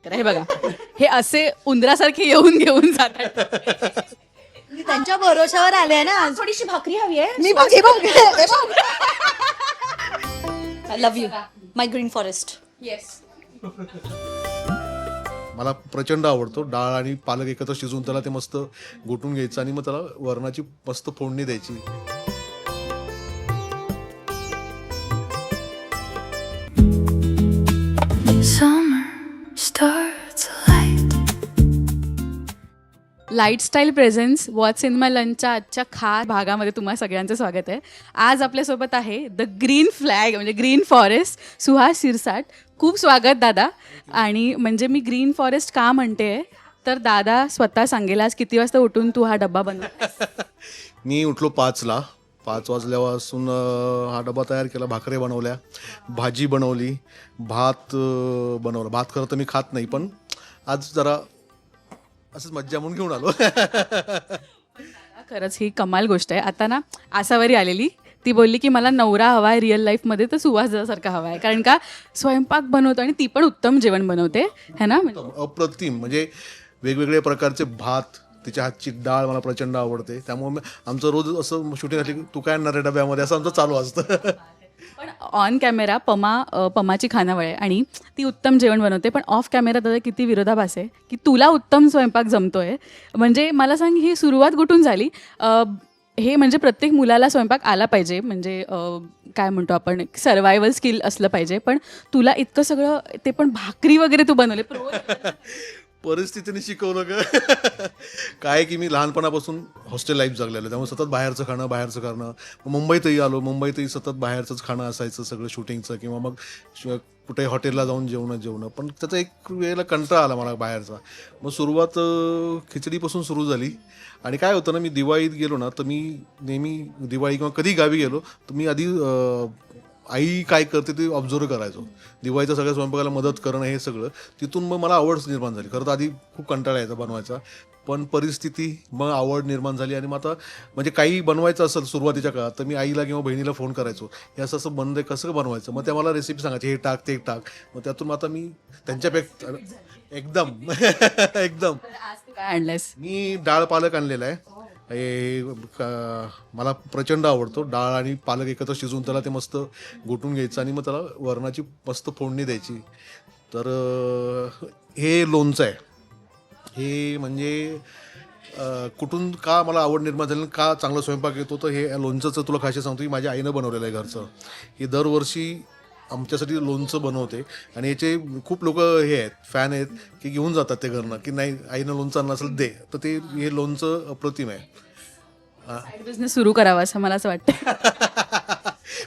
हे बघा, हे असे उंदरासारखे येऊन घेऊन जातात. मी त्यांच्या भरोशावर आले ना आज. थोडीशी भाकरी हवी आहे. मी love you my green forest. Yes. मला प्रचंड आवडतो. डाळ आणि पालक एकत्र शिजवून त्याला ते मस्त घोटून घ्यायचं आणि मग त्याला वरणाची मस्त फोडणी द्यायची. Summer starts light. Lifestyle presence what's in my लंचच्या आजच्या खास भागामध्ये तुम्हा सगळ्यांचं स्वागत आहे. आज आपल्यासोबत आहे द ग्रीन फ्लॅग म्हणजे ग्रीन फॉरेस्ट सुहास शिरसाट. खूप स्वागत दादा. आणि म्हणजे मी ग्रीन फॉरेस्ट का म्हणते तर दादा स्वतः सांगेल आज किती वाजता उठून तू हा डब्बा बनव. मी उठलो 5ला. 5 वाजल्यापासून हा डबा तयार केला. भाकरे बनवल्या, भाजी बनवली, भात बनवला. भात खरं तर मी खात नाही, पण आज जरा असंच मज्जा म्हणून घेऊन आलो. खरंच ही कमाल गोष्ट आहे. आता ना आसावरी आलेली, ती बोलली की मला नवरा हवा आहे रिअल लाईफमध्ये तर सुहाससारखा हवा आहे, कारण का स्वयंपाक बनवतो आणि ती पण उत्तम जेवण बनवते है ना. अप्रतिम. म्हणजे वेगवेगळे प्रकारचे भात, तिच्या हातची डाळ मला प्रचंड आवडते. त्यामुळे आमचं रोज असं शूटिंग असली की तू काय आणणार आहे डब्यामध्ये असं आमचं चालू असतं. पण ऑन कॅमेरा पमाची खानावळ आहे आणि ती उत्तम जेवण बनवते, पण ऑफ कॅमेरा दादा किती विरोधाभास आहे की तुला उत्तम स्वयंपाक जमतोय. म्हणजे मला सांग ही सुरुवात कुठून झाली. हे म्हणजे प्रत्येक मुलाला स्वयंपाक आला पाहिजे, म्हणजे काय म्हणतो आपण सर्वायवल स्किल असलं पाहिजे, पण तुला इतकं सगळं ते पण भाकरी वगैरे तू बनवले. परिस्थितीने शिकवलं ग. काय की मी लहानपणापासून हॉस्टेल लाईफ जगलेलं, त्यामुळे सतत बाहेरचं खाणं. मुंबईतही आलो, मुंबईतही सतत बाहेरचंच खाणं असायचं सगळं शूटिंगचं, किंवा मग कुठे हॉटेलला जाऊन जेवणं. पण त्याचा एक वेळेला कंटाळा आला मला बाहेरचा. मग सुरुवात खिचडीपासून सुरू झाली. आणि काय होतं ना, मी दिवाळीत गेलो ना तर मी नेहमी दिवाळी किंवा कधी गावी गेलो तर मी आधी आई काय करते ते ऑब्झर्व करायचो. दिवाळीच्या सगळ्या स्वयंपाकाला मदत करणं हे सगळं, तिथून मग मला आवड निर्माण झाली. खरं तर आधी खूप कंटाळा यायचा बनवायचा, पण परिस्थिती मग आवड निर्माण झाली. आणि मग आता म्हणजे काही बनवायचं असेल सुरुवातीच्या काळात तर मी आईला किंवा बहिणीला फोन करायचो, हे असं असं बनलं कसं बनवायचं. मग त्या मला रेसिपी सांगायची, हे टाक ते टाक. मग त्यातून आता मी त्यांच्यापेक्षा एकदम एकदम काय आणलंयस. मी डाळ पालक आणलेला आहे. हे मला प्रचंड आवडतो. डाळ आणि पालक एकत्र शिजवून त्याला ते मस्त घोटून घ्यायचं आणि मग त्याला वरणाची मस्त फोडणी द्यायची. तर हे लोणचं आहे. हे म्हणजे कुठून का मला आवड निर्माण झाली, का चांगला स्वयंपाक येतो, तर हे लोणचंचं तुला खाशी सांगतो की माझ्या आईनं बनवलेलं आहे घरचं. हे दरवर्षी आमच्यासाठी लोणचं बनवते आणि याचे खूप लोक हे आहेत, फॅन आहेत की घेऊन जातात ते घरनं, की नाही आईनं लोणचं आणलं असेल दे. तर ते हे लोणचं अप्रतिम आहे. साईड बिझनेस सुरू करावा असं मला असं वाटतं.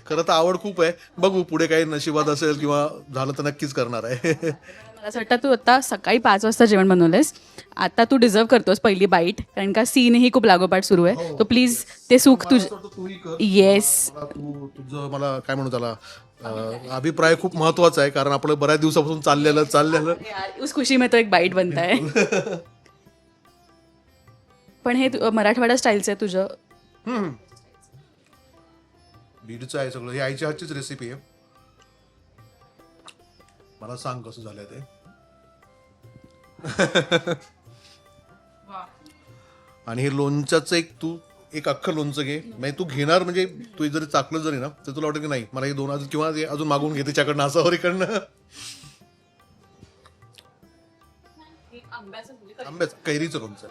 खरं तर आवड खूप आहे. बघू पुढे काही नशिबात असेल किंवा झालं तर नक्कीच करणार आहे. मला असं वाटतं तू आता सकाळी 5 वाजता जेवण बनवलंयस, आता तू डिझर्व करतोस पहिली बाईट, कारण का सीनही खूप लागोपाठ सुरू आहे. तो प्लीज ते सुख तुझं. येस. तुझं मला काय म्हणू त्याला अभिप्राय खूप महत्वाचा आहे, कारण आपलं बऱ्याच दिवसापासून चाललेलं उस खुशी में तो एक बाईट बनत आहे. पण हे मराठवाडा स्टाईलचं आहे तुझं. बीडचं आहे सगळं. ही आईच्या हातचीच रेसिपी आहे. मला सांग कसं झालंय ते. आणि हे लोणच्याचं एक अख्खं लोणचं घे. म्हणजे तू घेणार, म्हणजे तू जरी चाकलं जरी ना तर तुला वाटतं की नाही मला हे 2 अजून किंवा अजून मागून घे तिच्याकडनं, असावरीकडनं. आंब्याचं कैरीचं लोणचं.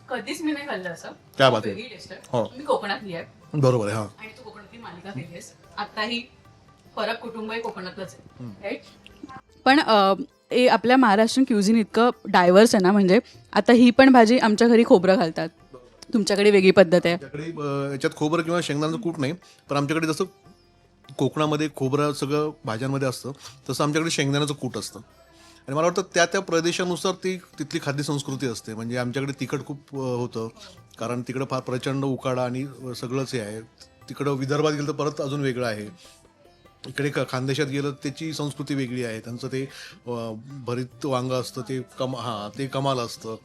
कधीच मी नाही खाल्लं असं. क्या बात आहे. हो. मी कोकणातली आहे बरोबर आहे. हा, आणि तू कोकणातली मालिका केलीस. आताही परत कुटुंब हे कोकणातलंच आहे, राईट. पण आपल्या महाराष्ट्रीयन क्युझिन इतकं डायव्हर्स आहे ना, म्हणजे आता ही पण भाजी आमच्या घरी खोबरं घालतात, तुमच्याकडे वेगळी पद्धत आहे. आमच्याकडे याच्यात खोबरं किंवा शेंगदाण्याचं कूट नाही, पण आमच्याकडे जसं कोकणामध्ये खोबरं सगळं भाज्यांमध्ये असतं तसं आमच्याकडे शेंगदाण्याचं कूट असतं. आणि मला वाटतं त्या प्रदेशानुसार ती तिथली खाद्य संस्कृती असते. म्हणजे आमच्याकडे तिखट खूप होतं, कारण तिकडं फार प्रचंड उकाडा आणि सगळंच हे आहे. तिकडं विदर्भात गेलं तर परत अजून वेगळं आहे. इकडे खानदेशात गेलं त्याची संस्कृती वेगळी आहे. त्यांचं ते भरीत वांगं असतं ते ते कमाल असतं.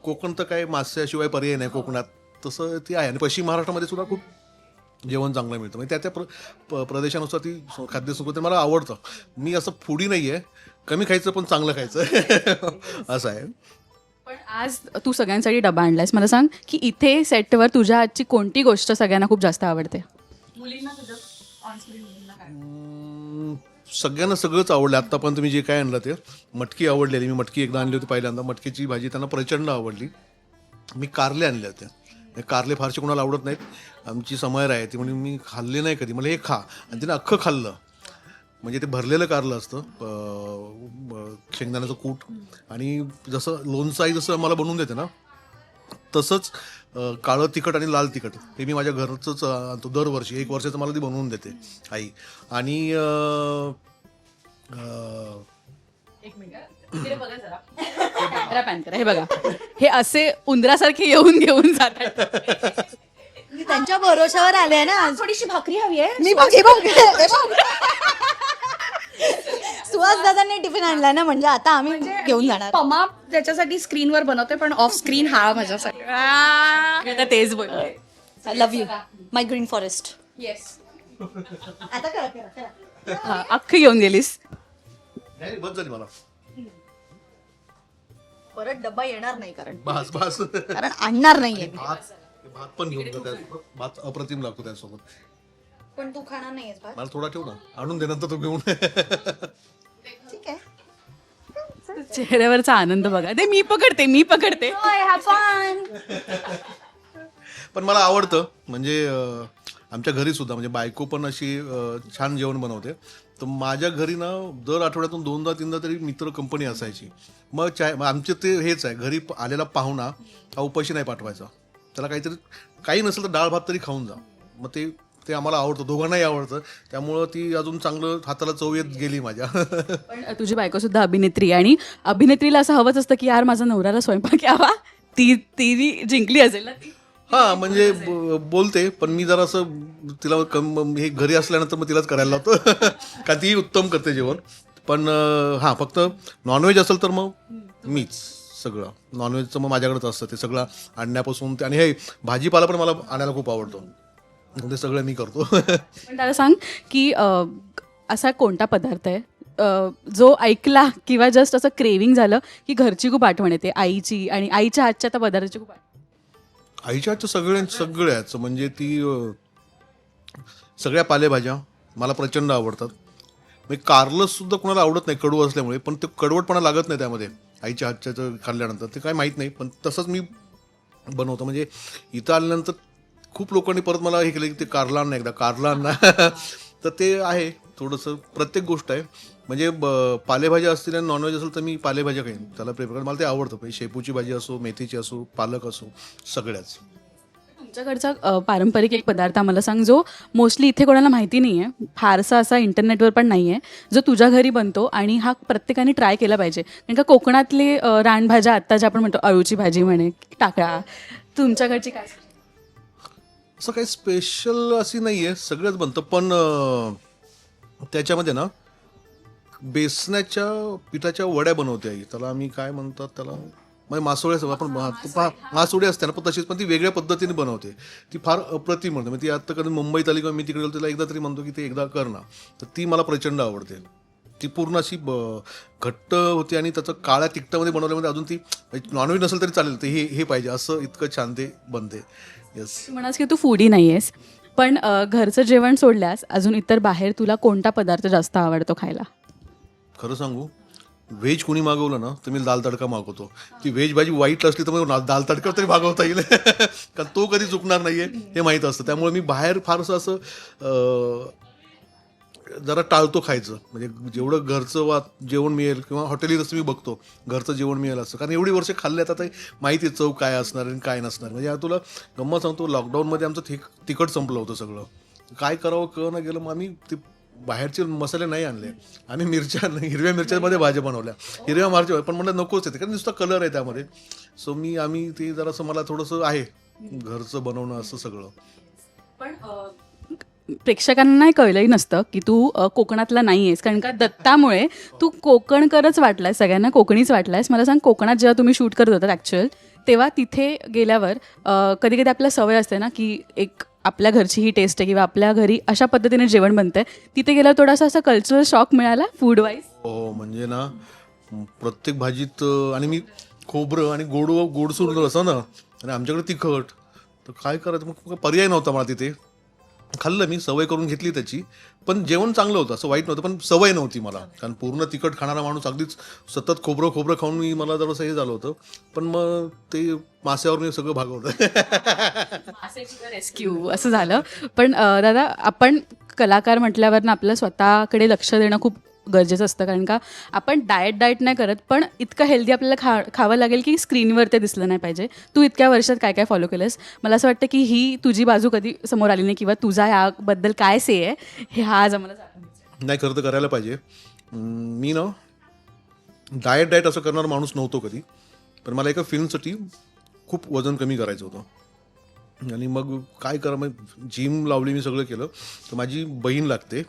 कोकण तर काय मास्याशिवाय पर्याय नाही कोकणात, तसं ते आहे. आणि पश्चिम महाराष्ट्रामध्ये सुद्धा खूप जेवण चांगलं मिळतं म्हणजे त्या त्या प्रदेशानुसार ती खाद्यसंस्कृती मला आवडतं. मी असं फुडी नाही आहे, कमी खायचं पण चांगलं खायचं असं आहे. पण आज तू सगळ्यांसाठी डबा आणलायस. मला सांग की इथे सेटवर तुझ्या आजची कोणती गोष्ट सगळ्यांना खूप जास्त आवडते? सगळ्यांना सगळंच आवडलं. आत्तापर्यंत मी जे काय आणलं ते मटकी आवडलेली. मी मटकी एकदा आणली होती पहिल्यांदा. मटकीची भाजी त्यांना प्रचंड आवडली. मी कारले आणले होते. कारले फारसे कोणाला आवडत नाहीत. आमची समयर आहे ती म्हणजे मी खाल्ले नाही कधी. मला हे खा आणि तिने अख्खं खाल्लं. म्हणजे ते भरलेलं कारलं असतं, शेंगदाण्याचं कूट आणि जसं लोणचं आई जसं मला बनवून देते ना तसंच काळं तिखट आणि लाल तिखट हे मी माझ्या घरचंच आणतो दरवर्षी. 1 वर्षाचं मला ती बनवून देते आई. आणि कॅमेरा पॅन करा. हे बघा, हे असे उंदरासारखे येऊन घेऊन जातात. मी त्यांच्या भरोशावर आले ना आज. थोडीशी भाकरी हवी आहे. मी बघ हे बघ हे बघ. सुहास दादांनी टिफिन आणलाय ना, म्हणजे आता आम्ही घेऊन जाणार. पमा त्याच्यासाठी स्क्रीनवर बनवते, पण ऑफ स्क्रीन हा माझ्यासाठी. मी आता तेच बोलते. I love you my green forest. Yes. आता करा करा करा. हा, अख्खी घेऊन गेलीस. नाही बस झाली मला. परत डब्बा येणार नाही भास भास कारण आणणार नाहीये. भात पण घेऊन जा त्यासोबत. भात अप्रतिम लागतो त्यासोबत. पण तू खाणार नाहीयेस भात. मला थोडा ठेव ना, आणून दे नंतर तू घेऊन. ठीक आहे. चेहऱ्यावरचा आनंद बघा. ते मी पकडते. पण मला आवडतं म्हणजे आमच्या घरी सुद्धा म्हणजे बायको पण अशी छान जेवण बनवते. तर माझ्या घरी ना दर आठवड्यातून 2-3दा तरी मित्र कंपनी असायची. मग आमचे ते हेच आहे, घरी आलेला पाहुणा हा उपाशी नाही पाठवायचा. त्याला काहीतरी काही नसेल तर डाळ भात तरी खाऊन जा. मग ते ते आम्हाला आवडतं, दोघांनाही आवडतं. त्यामुळं ती अजून चांगलं हाताला चव येत गेली माझ्या. पण तुझी बायको सुद्धा अभिनेत्री आणि अभिनेत्रीला असं हवंच असतं की यार माझा नवऱ्याला स्वयंपाक यावा. ती जिंकली असेल ना ती. हां म्हणजे बोलते, पण मी जरा असं तिला हे घरी असल्यानंतर मग तिलाच करायला लावतो. का ती उत्तम करते जेवण. पण हां फक्त नॉनव्हेज असेल तर मग मीच सगळं. नॉनव्हेजचं मग माझ्याकडेच असतं ते सगळं आणण्यापासून ते. आणि हे भाजीपाला पण मला आणायला खूप आवडतो. ते सगळं मी करतो. पण त्याला सांग की असा कोणता पदार्थ आहे जो ऐकला किंवा जस्ट असं क्रेविंग झालं की घरची खूप आठवण येते आईची आणि आईच्या हातच्या त्या पदार्थाची खूप आठवण. आईच्या हातच्या सगळ्याच म्हणजे ती सगळ्या पालेभाज्या मला प्रचंड आवडतात. म्हणजे कारलं सुद्धा कोणाला आवडत नाही कडू असल्यामुळे, पण ते कडवटपणा लागत नाही त्यामध्ये आईच्या हातच्याचं खाल्ल्यानंतर. ते काय माहीत नाही, पण तसंच मी बनवतो. म्हणजे इथं आल्यानंतर खूप लोकांनी परत मला हे केलं की ते कारला आण एकदा कारला आण. तर ते आहे थोडंसं प्रत्येक गोष्ट आहे. म्हणजे पालेभाज्या असतील आणि नॉनव्हेज असेल तर मी पालेभाज्या खाईन, त्याला प्रेफर करेन. मला ते आवडतं. म्हणजे शेपूची भाजी असो, मेथीची असो, पालक असो, सगळ्याच. तुमच्याकडचा पारंपरिक एक पदार्थ मला सांग जो मोस्टली इथे कोणाला माहिती नाही आहे, फारसा असा इंटरनेटवर पण नाही आहे, जो तुझ्या घरी बनतो आणि हा प्रत्येकाने ट्राय केला पाहिजे. कारण का कोकणातले रानभाज्या आत्ता ज्या आपण म्हणतो अळूची भाजी म्हणे, टाकळा, तुमच्याकडची काय? असं काही स्पेशल अशी नाही आहे, सगळंच बनतं. पण त्याच्यामध्ये ना बेसनाच्या पिठाच्या वड्या बनवते आई. त्याला आम्ही काय म्हणतात त्याला, म्हणजे मासोळ्या आपण मासोळी असते ना, पण तशीच, पण ती वेगळ्या पद्धतीने बनवते. ती फार अप्रतिम म्हणते. म्हणजे ती आत्ता कधी मुंबईत आली किंवा मी तिकडे गेलो तिला एकदा तरी म्हणतो की ते एकदा कर ना. तर ती मला प्रचंड आवडते. ती पूर्ण अशी घट्ट होती आणि त्याचं काळ्या तिखटामध्ये बनवल्यामध्ये अजून ती नॉनव्हेज नसेल तरी चालेल, ते हे पाहिजे असं इतकं छान ते बनते. येस. तू म्हणास की तू फूडी नाही आहेस, पण घरचं जेवण सोडल्यास अजून इतर बाहेर तुला कोणता पदार्थ जास्त आवडतो खायला? खरं सांगू, व्हेज कोणी मागवलं ना तर मी दाल तडका मागवतो. ती व्हेज भाजी वाईट असली तर मग दाल तडका तरी मागवता येईल. कारण तो कधी चुकणार नाही आहे हे माहीत असतं. त्यामुळे मी बाहेर फारसं असं जरा टाळतो खायचं. म्हणजे जेवढं घरचं जेवण मिळेल किंवा हॉटेली जसं मी बघतो घरचं जेवण मिळेल असं. कारण एवढी वर्ष खाल्ल्यात आता माहिती आहे चव काय असणार आणि काय नसणार. म्हणजे तुला गंमत सांगतो, लॉकडाऊनमध्ये आमचं तिखट संपलं होतं सगळं. काय करावं कळं न गेलं. मग आम्ही ते बाहेरचे मसाले नाही आणले आणि हिरव्या मिरच्यांमध्ये भाज्या बनवल्या. हिरव्या मारच्या पण म्हणलं नकोच येते कारण नुसता कलर आहे त्यामध्ये. सो आम्ही ते जरासं मला थोडंसं आहे घरचं बनवणं असं सगळं. पण प्रेक्षकांना नाही कळलंही नसतं की तू कोकणातला नाही आहेस, कारण का दत्तामुळे तू कोकणकरच वाटलायस, सगळ्यांना कोकणीच वाटलायस. मला सांग, कोकणात जेव्हा तुम्ही शूट करत होतात ॲक्च्युअल, तेव्हा तिथे गेल्यावर कधी कधी आपल्याला सवय असते ना की एक आपल्या घरची ही टेस्ट आहे किंवा आपल्या घरी अशा पद्धतीने जेवण बनतंय, तिथे गेल्यावर थोडासा असा कल्चरल शॉक मिळाला फूड वाईज? हो म्हणजे ना प्रत्येक भाजीत आणि मी खोबरं आणि गोडसूर असं ना, आणि आमच्याकडे तिखट, तर काय करायचं, मग पर्याय नव्हता मला तिथे. खाल्लं मी, सवय करून घेतली त्याची. पण जेवण चांगलं होतं, असं वाईट नव्हतं, पण सवय नव्हती मला, कारण पूर्ण तिखट खाणारा माणूस अगदीच सतत खोबरं खाऊन मला जरासं हे झालं होतं. पण मग ते मास्यावर मी सगळं भागवलं. रेस्क्यू असं झालं. पण दादा, आपण कलाकार म्हटल्यावर ना आपल्याला स्वतःकडे लक्ष देणं खूप गरजेचं असतं, कारण का आपण डाएट नाही करत, पण इतकं हेल्दी आपल्याला खावं लागेल की स्क्रीनवर ते दिसलं नाही पाहिजे. तू इतक्या वर्षात काय काय फॉलो केलंस? मला असं वाटतं की ही तुझी बाजू कधी समोर आली नाही, किंवा तुझा याबद्दल काय से आहे हे आज आम्हाला जाणून घ्यायचं आहे. नाही, खरं तर करायला पाहिजे. मी ना डाएट असं करणारा माणूस नव्हतो कधी. पण मला एका फिल्मसाठी खूप वजन कमी करायचं होतं, आणि मग काय करा, मग जिम लावली, मी सगळं केलं. तर माझी बहीण लागते,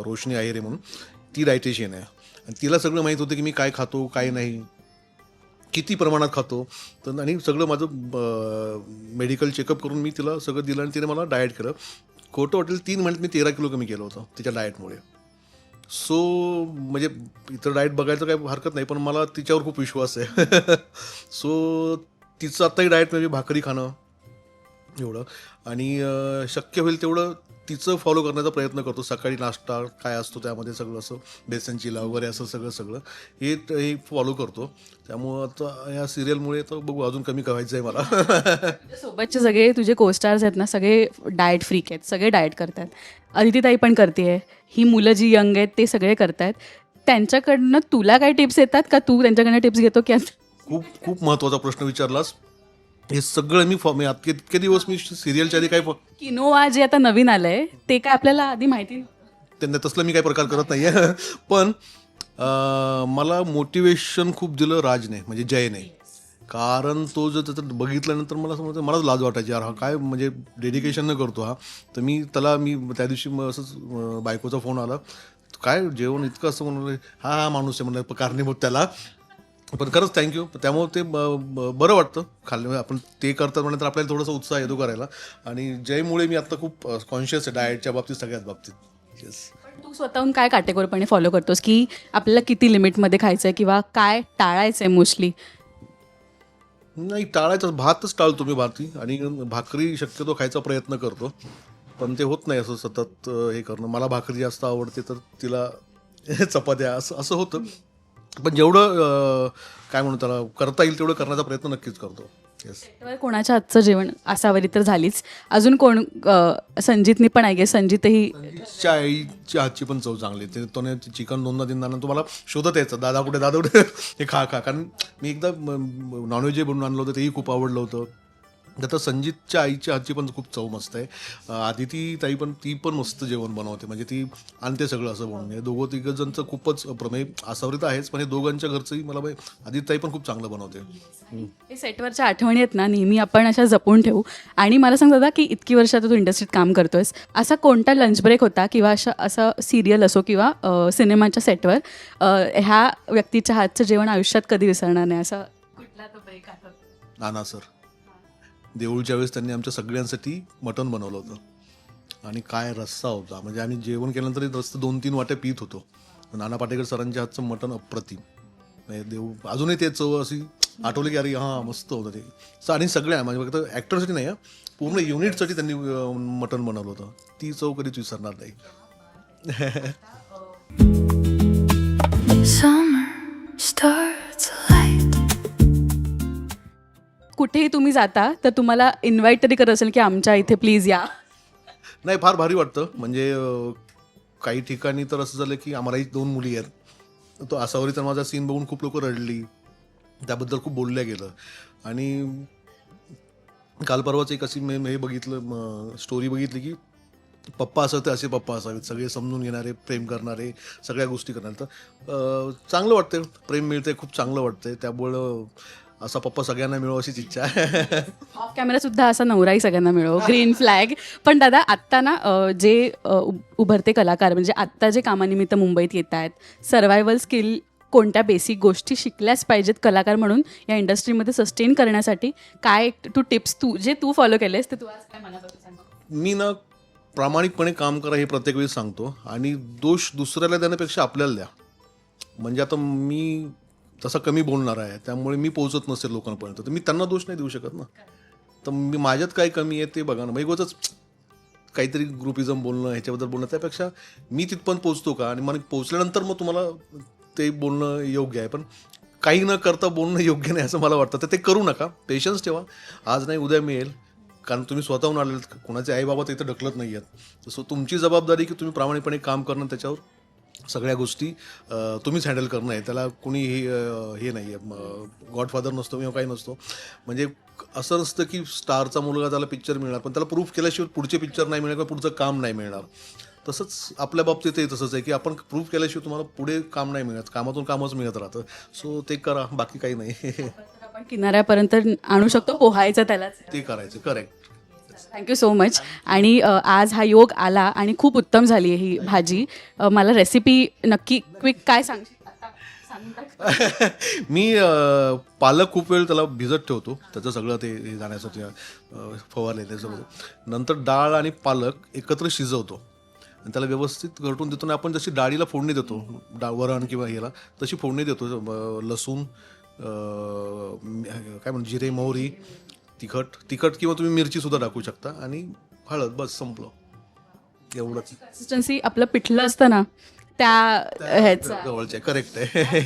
रोशनी आहिरे म्हणून, ती डायटिशियन आहे, आणि तिला सगळं माहीत होतं की मी काय खातो, काय नाही, किती प्रमाणात खातो. तर आणि सगळं माझं मेडिकल चेकअप करून मी तिला सगळं दिलं, आणि तिने मला डाएट केलं. खोटं वाटेल, 3 महिन्यात मी 13 किलो कमी केलं होतं तिच्या डाएटमुळे. सो म्हणजे इतर डाएट बघायचं काही हरकत नाही, पण मला तिच्यावर खूप विश्वास आहे. सो तिचं आत्ताही डाएट म्हणजे भाकरी खाणं एवढं, आणि शक्य होईल तेवढं तिचं फॉलो करण्याचा प्रयत्न करतो. सकाळी नाश्ता काय असतो त्यामध्ये सगळं असं बेसन चिला वगैरे असं सगळं हे फॉलो करतो. त्यामुळं आता या सिरियलमुळे तर बघू, अजून कमी करायचं आहे मला. सोबतचे सगळे तुझे कोस्टार्स आहेत ना, सगळे डाएट फ्रीक आहेत, सगळे डाएट करतात. अदितीताई पण करते, ही मुलं जी यंग आहेत ते सगळे करतायत. त्यांच्याकडनं तुला काय टिप्स येतात का? तू त्यांच्याकडनं टिप्स घेतो की? खूप खूप महत्त्वाचा प्रश्न विचारलास. हे सगळं मी इतके दिवस मी सिरियलच्या आधी काय किनोवा जे आता नवीन आलंय ते काय आपल्याला आधी माहिती नव्हतं. त्यांना तसलं मी काही प्रकार करत नाही आहे. पण मला मोटिवेशन खूप दिलं राजने, म्हणजे जयने. कारण तो जर त्याचं बघितल्यानंतर मला समजतं, मलाच लाज वाटायची, यार हा काय म्हणजे डेडिकेशन न करतो हा. तर मी त्या दिवशी असंच बायकोचा फोन आला, काय जेवण इतकं असं म्हणून, हा माणूस आहे म्हणलं कारणीभूत त्याला. पण खरंच थँक्यू. त्यामुळे ते बरं वाटतं खाल्लं, आपण ते करतात म्हणलं तर आपल्याला थोडासा उत्साह येतो करायला. आणि जयमुळे मी आत्ता खूप कॉन्शियस आहे डाएटच्या बाबतीत, सगळ्याच बाबतीत. येस. पण तू स्वतःहून काय काटेकोरपणे फॉलो करतोस की आपल्याला किती लिमिटमध्ये खायचं आहे किंवा काय टाळायचं आहे मोस्टली? नाही, टाळायचं, भातच टाळतो मी, आणि भाकरी शक्यतो खायचा प्रयत्न करतो, पण ते होत नाही असं सतत हे करणं. मला भाकरी जास्त आवडते, तर तिला चपात्या असं होतं. पण जेवढं काय म्हणू त्याला करता येईल तेवढं करण्याचा प्रयत्न नक्कीच करतो. येस. कोणाच्या हातचं जेवण असावरी तर झालीच. अजून कोण? संजितनी पण आहे, संजितही च्या आईच्या हातची पण चव चांगली. तो चिकन 2दा 3दा तुम्हाला शोधत यायचं, दादा कुठे हे खा. कारण मी एकदा नॉनव्हेज जे बनवून आणलं होतं तेही खूप आवडलं होतं. आता संजितच्या आईच्या हातची पण खूप चव मस्त आहे. आदिती ताई पण, ती पण मस्त जेवण बनवते, म्हणजे ती आणते सगळं असं बनवून. हे दोघं तिघजणचं खूपच प्रमेय. आसावरी तर आहेच, पण हे दोघांच्या घरचंही मला आदिती ताई पण खूप चांगलं बनवते. हे सेटवरच्या आठवणी आहेत ना, नेहमी आपण अशा जपून ठेवू. आणि मला सांग दादा की इतकी वर्ष आता तू इंडस्ट्रीत काम करतोयस, असा कोणता लंच ब्रेक होता किंवा असं सिरियल असो किंवा सिनेमाच्या सेटवर ह्या व्यक्तीच्या हातचं जेवण आयुष्यात कधी विसरणार नाही, असा कुठला तो ब्रेक आठवतो? नाना सर, देऊळच्या वेळेस त्यांनी आमच्या सगळ्यांसाठी मटण बनवलं होतं, आणि काय रस्सा होता. म्हणजे आम्ही जेवण केल्यानंतर रस्ता 2-3 वाट्या पित होतो. नाना पाटेकर सरांच्या हातचं मटण अप्रतिम. देऊ अजूनही ते चव अशी आठवली की अरे हां मस्त होतं ते. आणि सगळ्या म्हणजे फक्त ॲक्टरसाठी नाही, पूर्ण युनिटसाठी त्यांनी मटण बनवलं होतं. ती चव कधीच विसरणार नाही. Summer stars alight. कुठेही तुम्ही जाता तर तुम्हाला इन्व्हाइट तरी करत असेल की आमच्या इथे प्लीज या? नाही, फार भारी वाटतं. म्हणजे काही ठिकाणी तर असं झालं की आम्हालाही 2 मुली आहेत. तो आसावरीचा माझा सीन बघून खूप लोक रडली, त्याबद्दल खूप बोलल्या गेलं. आणि काल परवाच एक अशी हे बघितलं, स्टोरी बघितली की पप्पा असं ते असे पप्पा असावेत, सगळे समजून घेणारे, प्रेम करणारे, सगळ्या गोष्टी करणारे. तर चांगलं वाटतं, प्रेम मिळतंय, खूप चांगलं वाटतंय. त्यामुळं असा पप्पा सगळ्यांना मिळो अशीच इच्छा आहे. ऑफ कॅमेरा सुद्धा असा नवराही सगळ्यांना मिळो, ग्रीन फ्लॅग. पण दादा, आत्ता ना जे उभरते कलाकार म्हणजे आत्ता जे कामानिमित्त मुंबईत येत आहेत, सर्वायवल स्किल कोणत्या बेसिक गोष्टी शिकल्याच पाहिजेत कलाकार म्हणून या इंडस्ट्रीमध्ये सस्टेन करण्यासाठी, काय तू टिप्स जे तू फॉलो केलेस ते तू आज काय मनापासून सांग? मी ना प्रामाणिकपणे काम करा हे प्रत्येक वेळी सांगतो आणि दोष दुसऱ्याला देण्यापेक्षा आपल्याला द्या. म्हणजे आता मी तसा कमी बोलणार आहे त्यामुळे मी पोहोचत नसेल लोकांपर्यंत तर मी त्यांना दोष नाही देऊ शकत ना. तर मी माझ्यात काय कमी आहे ते बघा ना. मग उगाचच काहीतरी ग्रुपिझम बोलणं ह्याच्याबद्दल बोलणं त्यापेक्षा मी तिथपर्यंत पोहोचतो का आणि मला पोहोचल्यानंतर मग तुम्हाला ते बोलणं योग्य आहे. पण काही न करता बोलणं योग्य नाही असं मला वाटतं. तर ते करू नका. पेशन्स ठेवा. आज नाही उद्या मिळेल. कारण तुम्ही स्वतःहून आलेत. कोणाचे आई बाबा तर इथं ढकलत नाही आहेत. सो तुमची जबाबदारी की तुम्ही प्रामाणिकपणे काम करणं त्याच्यावर सगळ्या गोष्टी तुम्हीच हँडल करणं आहे. त्याला कुणी हे नाही आहे. गॉडफादर नसतो किंवा काही नसतो. म्हणजे असं नसतं की स्टारचा मुलगा त्याला पिक्चर मिळणार पण त्याला प्रूफ केल्याशिवाय पुढचे पिक्चर नाही मिळणार किंवा पुढचं काम नाही मिळणार. तसंच आपल्या बाबतीतही तसंच आहे की आपण प्रूफ केल्याशिवाय तुम्हाला पुढे काम नाही मिळत. कामातून कामच मिळत राहतं. सो ते करा. बाकी काही नाही. आपण किनाऱ्यापर्यंत आणू शकतो पोहायचं त्यालाच. ते करायचं. करेक्ट. Thank you so much. आणि आज हा योग आला आणि खूप उत्तम झाली आहे ही भाजी. मला रेसिपी नक्की क्विक काय सांगशील? मी पालक खूप वेळ त्याला भिजत ठेवतो. त्याचं सगळं ते हे जाण्यासाठी फवारले त्याच्यामध्ये. नंतर डाळ आणि पालक एकत्र शिजवतो आणि त्याला व्यवस्थित घरटून देतो. आणि आपण जशी डाळीला फोडणी देतो वरण किंवा ह्याला तशी फोडणी देतो. लसूण काय म्हणतो जिरे मोहरी तिखट किंवा तुम्ही मिरचीसुद्धा टाकू शकता आणि हळद. बस संपलं. एवढंच. कन्सिस्टन्सी आपलं पिठलं असतं ना त्या ह्याचं जवळचे. करेक्ट आहे.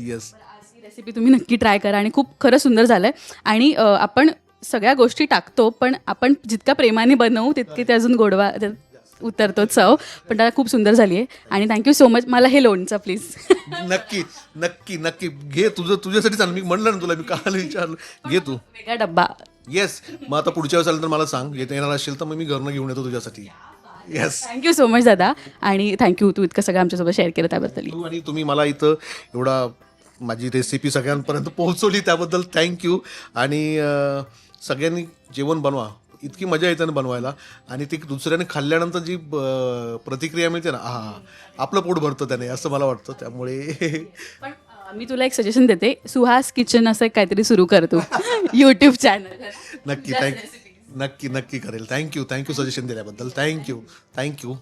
येस. ही रेसिपी तुम्ही नक्की ट्राय करा आणि खूप खरं सुंदर झालंय. आणि आपण सगळ्या गोष्टी टाकतो पण आपण जितक्या प्रेमाने बनवू तितके ते अजून गोडवा उतरतो चव. पण त्याला खूप सुंदर झाली आहे आणि थँक्यू सो मच. मला हे लोणचं प्लीज. नक्की नक्की नक्की घे. तुझ्यासाठी चाल. मी म्हणलं ना तुला. मी काल विचारलं. घे तू. वेगळा डब्बा. येस. मग आता पुढच्या वेळेस आलं तर मला सांग. येणार असेल तर मग मी घरनं घेऊन येतो तुझ्यासाठी. येस. थँक्यू सो मच दादा. आणि थँक्यू तू इतकं सगळं आमच्यासोबत शेअर केलं त्याबद्दल. आणि तुम्ही मला इथं एवढा माझी रेसिपी सगळ्यांपर्यंत पोहोचवली त्याबद्दल थँक्यू. आणि सगळ्यांनी जेवण बनवा. इतकी मजा येते ना बनवायला. आणि ती दुसऱ्याने खाल्ल्यानंतर जी प्रतिक्रिया मिळते ना आपलं पोट भरतं त्याने असं मला वाटतं. त्यामुळे पण मी तुला एक सजेशन देते. सुहास किचन असं काहीतरी सुरू कर तू यूट्यूब चॅनल. नक्की नक्की करेल. थँक्यू सजेशन दिल्याबद्दल. थँक्यू.